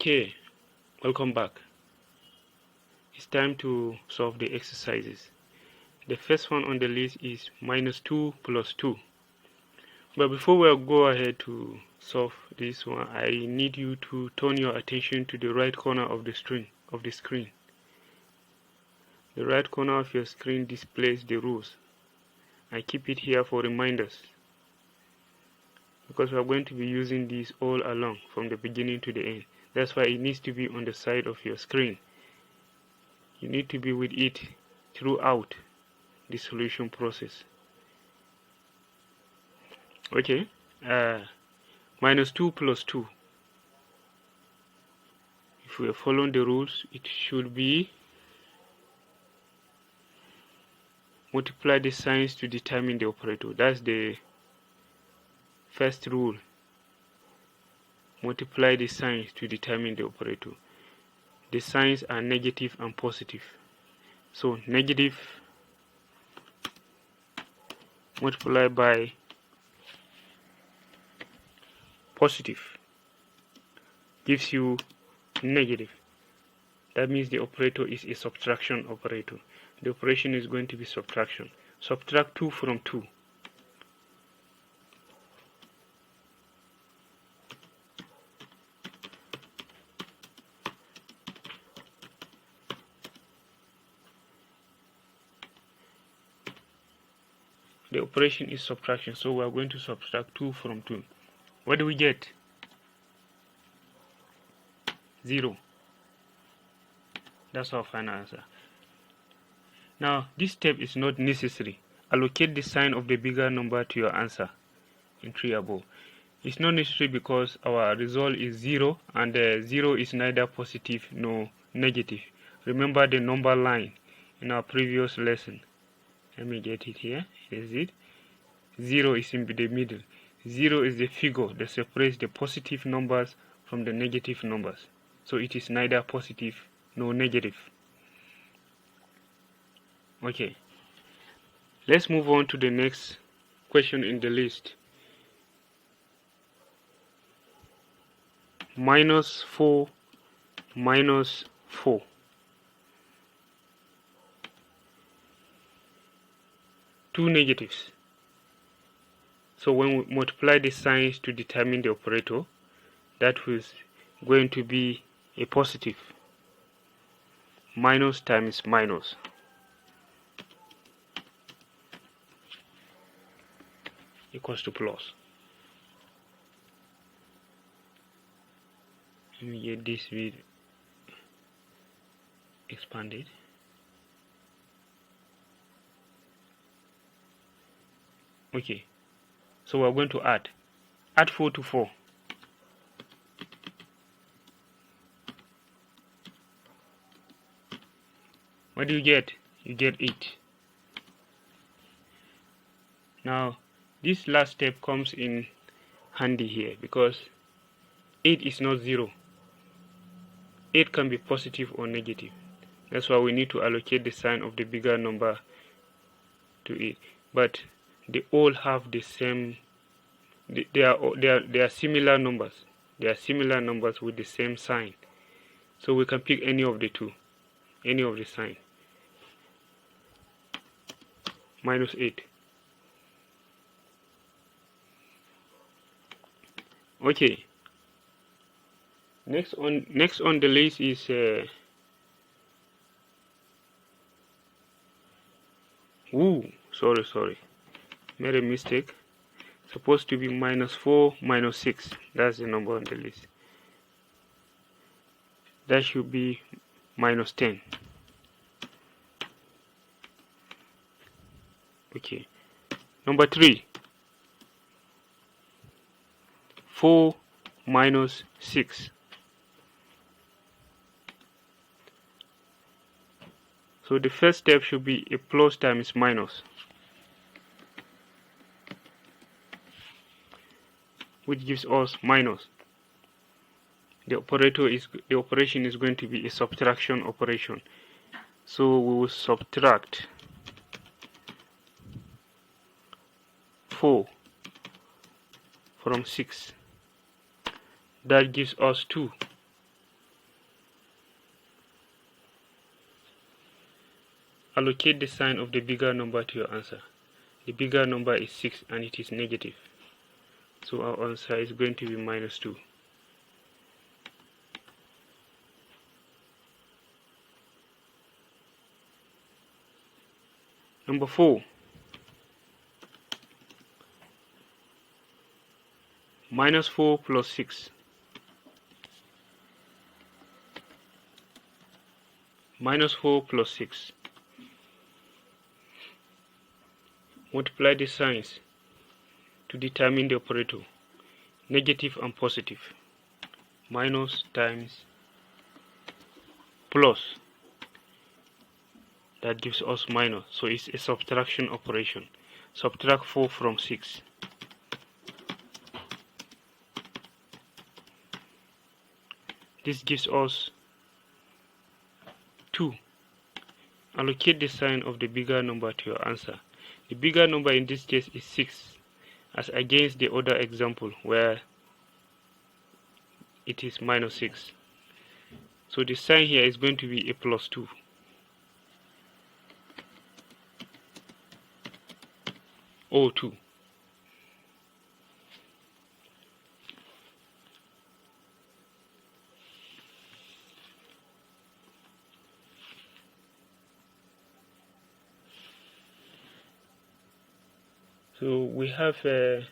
Okay, welcome back. It's time to solve the exercises. The first one on the list is minus 2 plus 2. But before we go ahead to solve this one, I need you to turn your attention to the right corner of the screen. The right corner of your screen displays the rules. I keep it here for reminders because we are going to be using these all along from the beginning to the end. That's why it needs to be on the side of your screen. You need to be with it throughout the solution process. Okay, minus 2 plus 2. If we are following the rules, it should be multiply the signs to determine the operator. That's the first rule. Multiply the signs to determine the operator. The signs are negative and positive. So negative multiplied by positive gives you negative. That means the operator is a subtraction operator. The operation is going to be subtraction. Subtract 2 from 2. The operation is subtraction, so we are going to subtract 2 from 2. What do we get? 0. That's our final answer. Now, this step is not necessary. Allocate the sign of the bigger number to your answer in 3 above. It's not necessary because our result is 0 and 0 is neither positive nor negative. Remember the number line in our previous lesson. Let me get it here. Here's it. 0 is in the middle. 0 is the figure that separates the positive numbers from the negative numbers. So it is neither positive nor negative. Okay. Let's move on to the next question in the list. Minus 4 minus 4. Two negatives. So when we multiply the signs to determine the operator, that was going to be a positive. Minus times minus. Equals to plus. Let me get this bit expanded. Okay, so we're going to add 4 to 4. What do you get? You get 8. Now this last step comes in handy here because 8 is not 0. 8 can be positive or negative. That's why we need to allocate the sign of the bigger number to it. But they all have the same. They are similar numbers. They are similar numbers with the same sign. So we can pick any of the two, any of the sign. Minus 8. Okay. Next on the list is sorry. Made a mistake. Supposed to be minus 4 minus 6. That's the number on the list. That should be minus 10. Okay. Number 3. 4 minus 6. So the first step should be a plus times minus, which gives us minus. The operation is going to be a subtraction operation. So we will subtract 4 from 6. That gives us 2. Allocate the sign of the bigger number to your answer. The bigger number is 6 and it is negative. So our answer is going to be minus 2. Number 4. Minus 4 plus 6. Minus 4 plus 6. Multiply the signs to determine the operator. Negative and positive. Minus times plus. That gives us minus. So it's a subtraction operation. Subtract 4 from 6. This gives us 2. Allocate the sign of the bigger number to your answer. The bigger number in this case is 6, as against the other example where it is minus 6. So the sign here is going to be a plus 2. Or 2. So we have let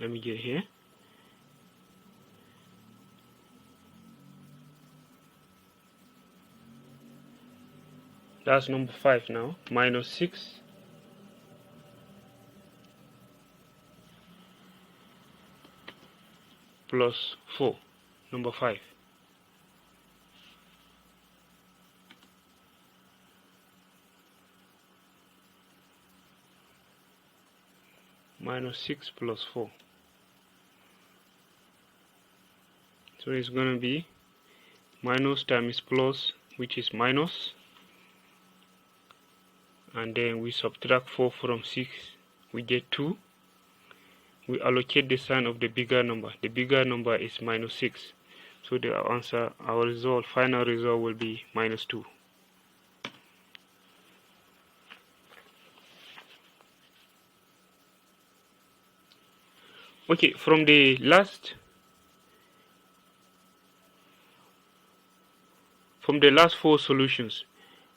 me get here. That's number 5 now. Minus 6 plus 4. Number 5. Minus 6 plus 4. So it's going to be minus times plus, which is minus. And then we subtract 4 from 6. We get 2. We allocate the sign of the bigger number. The bigger number is minus 6. So the answer, our result, final result will be minus 2. Okay, from the last four solutions,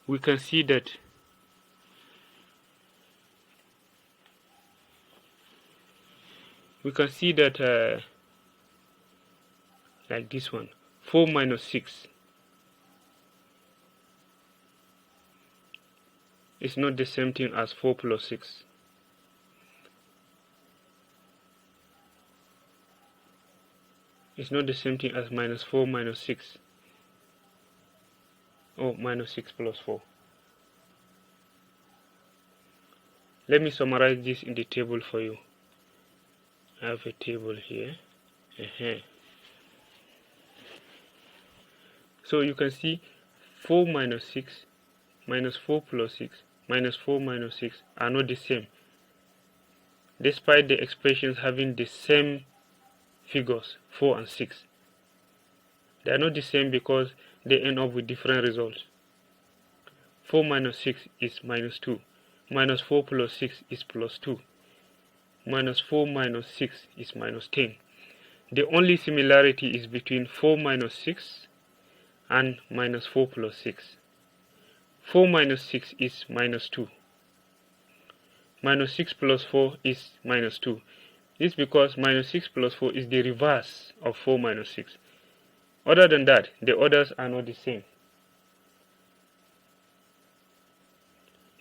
we can see that like this one, 4 minus 6 is not the same thing as 4 plus 6. It's not the same thing as minus 4 minus 6. Or minus 6 plus 4. Let me summarize this in the table for you. I have a table here. So you can see 4 minus 6 minus 4 plus 6 minus 4 minus 6 are not the same, despite the expressions having the same figures, 4 and 6. They are not the same because they end up with different results. 4 minus 6 is minus 2. Minus 4 plus 6 is plus 2. Minus 4 minus 6 is minus 10. The only similarity is between 4 minus 6 and minus 4 plus 6. 4 minus 6 is minus 2. Minus 6 plus 4 is minus 2. This is because minus 6 plus 4 is the reverse of 4 minus 6. Other than that, the others are not the same,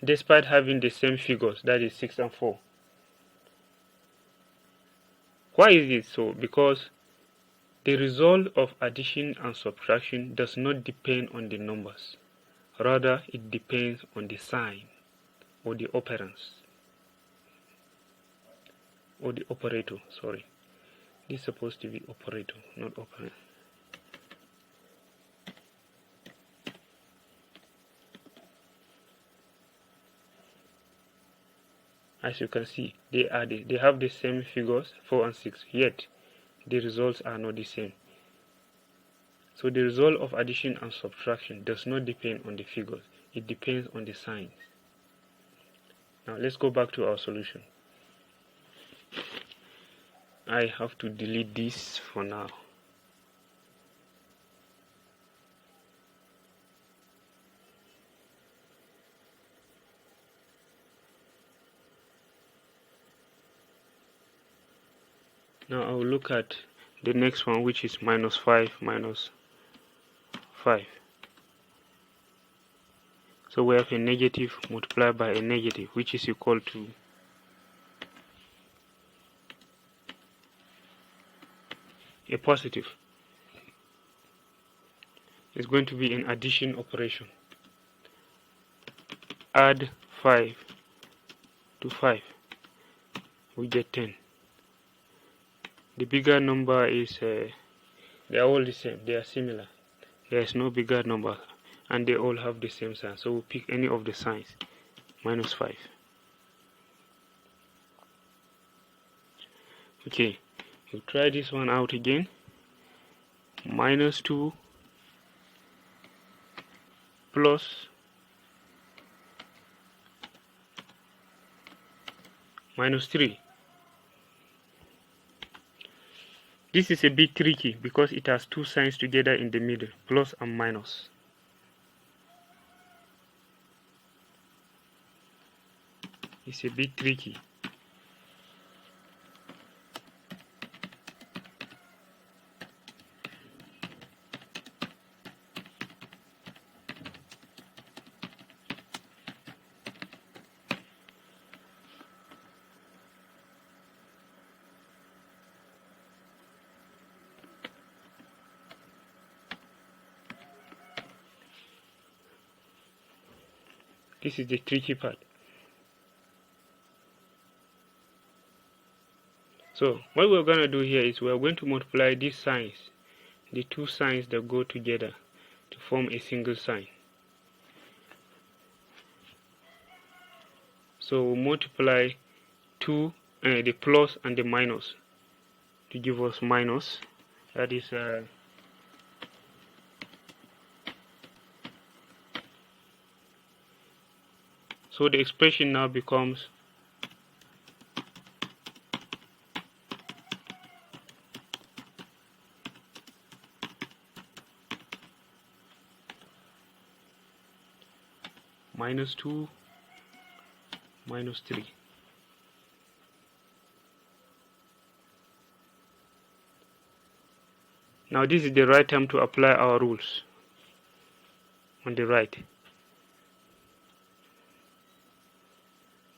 despite having the same figures, that is 6 and 4. Why is it so? Because the result of addition and subtraction does not depend on the numbers. Rather, it depends on the sign or the operands or the operator. Sorry, this is supposed to be operator, not operand. As you can see, they have the same figures, 4 and 6, yet the results are not the same. So the result of addition and subtraction does not depend on the figures, it depends on the signs. Now let's go back to our solution. I have to delete this for now. Now I will look at the next one, which is minus 5 minus 5. So we have a negative multiplied by a negative, which is equal to a positive. It's going to be an addition operation. Add 5 to 5, we get 10. The bigger number is, they are all the same, they are similar. There is no bigger number and they all have the same sign. So we pick any of the signs, minus 5. Okay, we'll try this one out again. Minus 2 plus minus 3. This is a bit tricky because it has two signs together in the middle, plus and minus. It's a bit tricky. This is the tricky part. So what we're going to do here is we're going to multiply these signs, the two signs that go together to form a single sign. So we'll multiply the plus and the minus to give us minus. That is so the expression now becomes minus 2 minus 3. Now this is the right time to apply our rules on the right.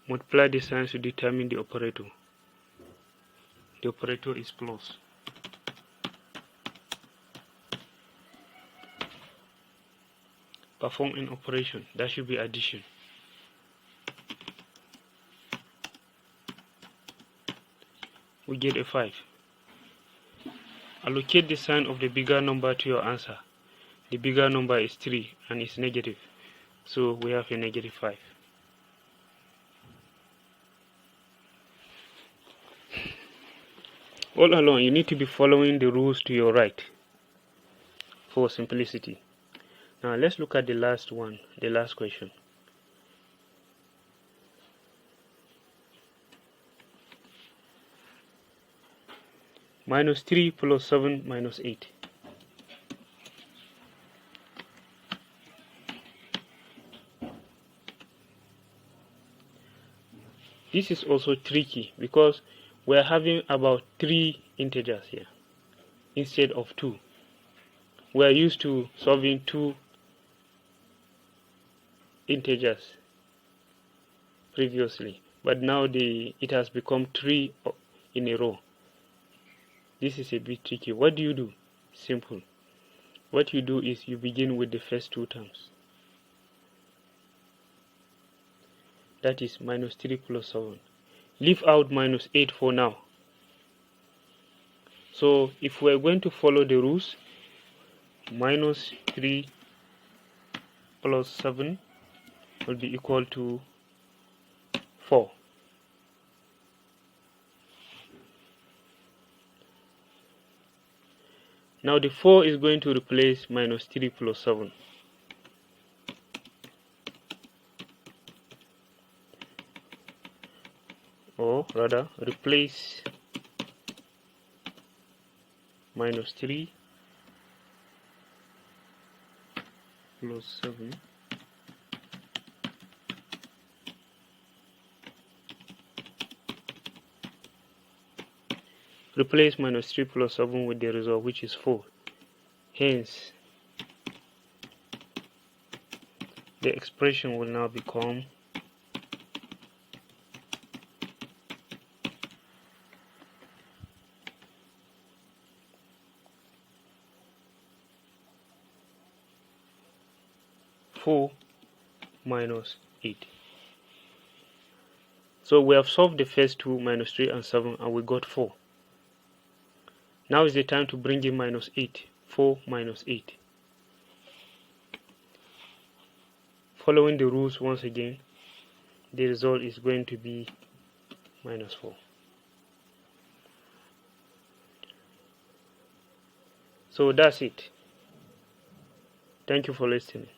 Multiply the signs to determine the operator. The operator is plus. Perform an operation, that should be addition. We get a 5. Allocate the sign of the bigger number to your answer. The bigger number is 3 and it's negative, so we have a negative 5. All along you need to be following the rules to your right for simplicity. Now let's look at the last one, the last question. Minus 3 plus 7 minus 8. This is also tricky because we are having about 3 integers here instead of 2. We are used to solving 2 integers previously, but now it has become 3 in a row. This is a bit tricky. What do you do? Simple. What you do is you begin with the first 2 terms. That is minus 3 plus 7. Leave out minus 8 for now. So if we are going to follow the rules, minus 3 plus 7 will be equal to 4. Now the 4 is going to replace minus 3 plus 7. Or rather, replace minus 3 plus 7 replace minus 3 plus 7 with the result, which is 4. Hence, the expression will now become 4 minus 8. So we have solved the first two, minus 3 and 7, and we got 4. Now is the time to bring in minus 8. 4 minus 8. Following the rules once again, the result is going to be minus 4. So that's it. Thank you for listening.